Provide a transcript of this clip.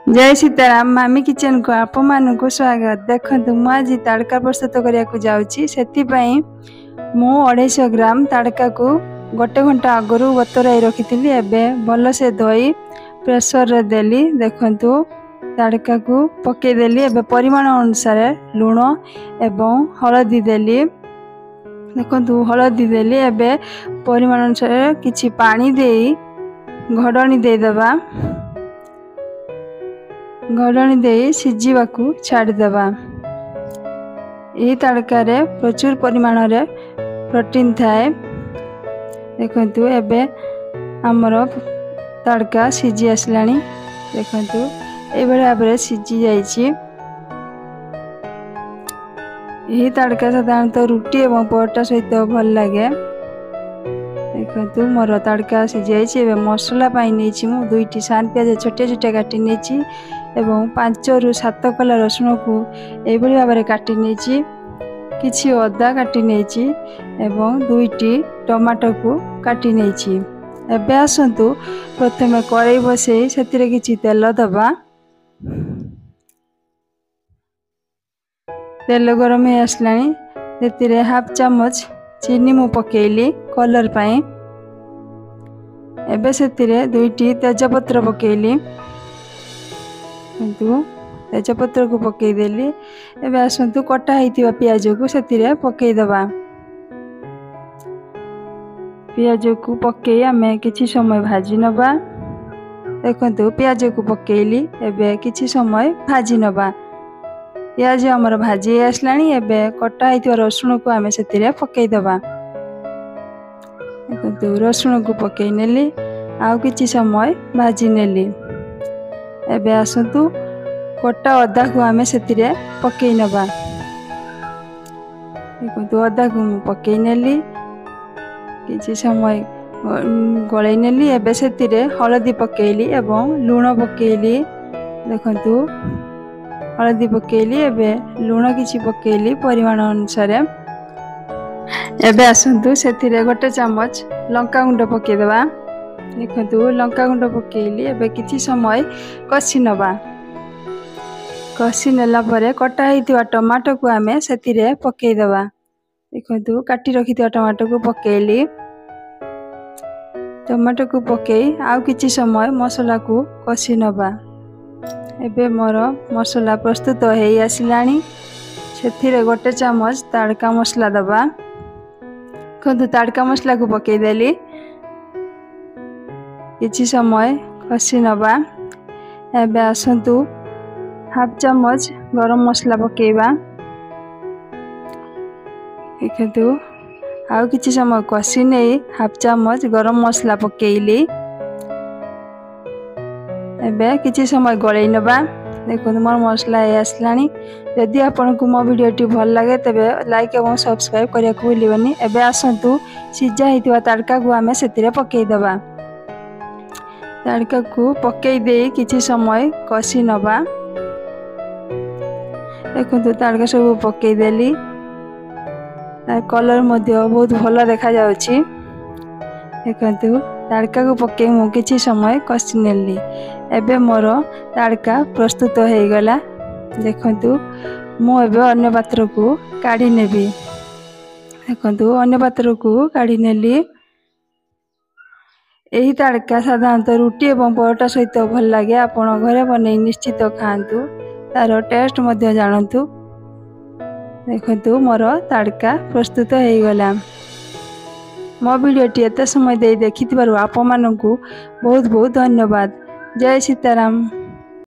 जय सीताराम मामी किचन को आप मान को स्वागत। देखो मु आज तड़का प्रस्तुत करने जाऊँगी से 250 ग्राम तड़का को गोटे घंटा आगु बतुराई रखी एवं भल से धोई प्रेसर रे देली। देखु तड़का को पकईदेली एवं परिमाण अनुसार लुण एवं हलदी देली। देखु हलदी देली एवं परिमाण अनुसार किछि पानी दे घोड़नी देदबा। घोड़नी दे सिझाक छाड़देवा। यह तड़कार प्रचुर परिमाण रे प्रोटीन थाए। देखु एबे आमर तड़का सिझी आसला। देखु ये भाव में सिझी जाइए। यह तड़का साधारणतः रुटी एवं परोटा सहित भल लगे। देखु मोर तड़का सिझी जाइए। मसला नहीं मु 2टी सान प्याज छोटे छोटे काटी नहीं एवं 5 ରୁ 7 कला रसुण को यह भाव में काटी नहीं। किछि अदा काटी नहीं एवं 2टी टमाटो को काटी नहीं। एबे आसतु प्रथमे कड़ाई बसई से किछि तेल दबा। तेल गरम हो आसला। से हाफ चामच चीनी मु पकेली कलर पाई। एबे से 2टी तेजपत्र पकेली। किंतु तेजपत्र को पकईदेली। एबे आसतु कटा होइतिबा प्याज को से पकईदबा। प्याज को पकई आमे किछि समय भाजी नबा। देखु प्याज को पकईली एबे किछि समय भाजी नबा। प्याज हमर भाजी आसलानी। एबे कटा होइतिबा रसुण को आमे से पकईदबा। देखु रसुण को पकई नेली आउ किछि समय भाजी नेली। एबे आसतु कटा अदा को आमे से पकई नबा। देखु अदा को पकई नेली किछि समय गलाई नेली। एबे से हलदी पकईली एवं लुण पकईली। देखु हलदी पकईली एबे लुण किछि पकईली परिमाण अनुसार। एबे आसतु से गोटे चामच लंका गुंड पकईदबा। देखु लंका गुंड पकईली एबे किछि समय कषि नबा। कषि नेला परे कटा होइतिबा टमाटो को आमे से पकईदबा। देखु काटी रखिथिबा टमाटो को पकईली। टमाटो को पकई आउ किछि समय मसला को कषि नबा। एबे मोर मसला प्रस्तुत हो आसलानी। से गोटे चामच तड़का मसला दबा। देखु तड़का मसला को पकईदेली। किछि समय कषि नबा। एबे आसतु हाफ चामच गरम मसला पकेइबा। देखु आउ किछि समय कषि नहीं हाफ चामच गरम मसला पकेइली। एबे किछि समय गलाई नबा। देखो मोर मसला आसलानी। यदि आपको मो वीडियो भल लगे तेबे लाइक एवं सब्सक्राइब करने को भूलिबनी। एबे आसतु सिझा होइतिबा तड़का को आमे से पकईदबा। तड़का को पकई दे किछि समय कषि नबा। देखु तड़का सब पकईदेली। कलर बहुत भल देखा जाउछि। देखु तड़का को पकई मु किछि समय कषि नेली। एबे मोर तड़का प्रस्तुत हो गला। देखु मु एबे अन्य पात्र को काढ़ी नेबी। देखु अन्य पात्र को काढ़ी नेली। यही तड़का साधारणतः रुटी एवं परोटा सहित भल लगे। आपण घरे बने निश्चित खातु तार टेस्ट मध्य जानतु। देखु मोर तड़का प्रस्तुत हो गला। मो वीडियोटी एत समय दे देखिथिबारु आप मानकु बहुत बहुत धन्यवाद। जय सीताराम।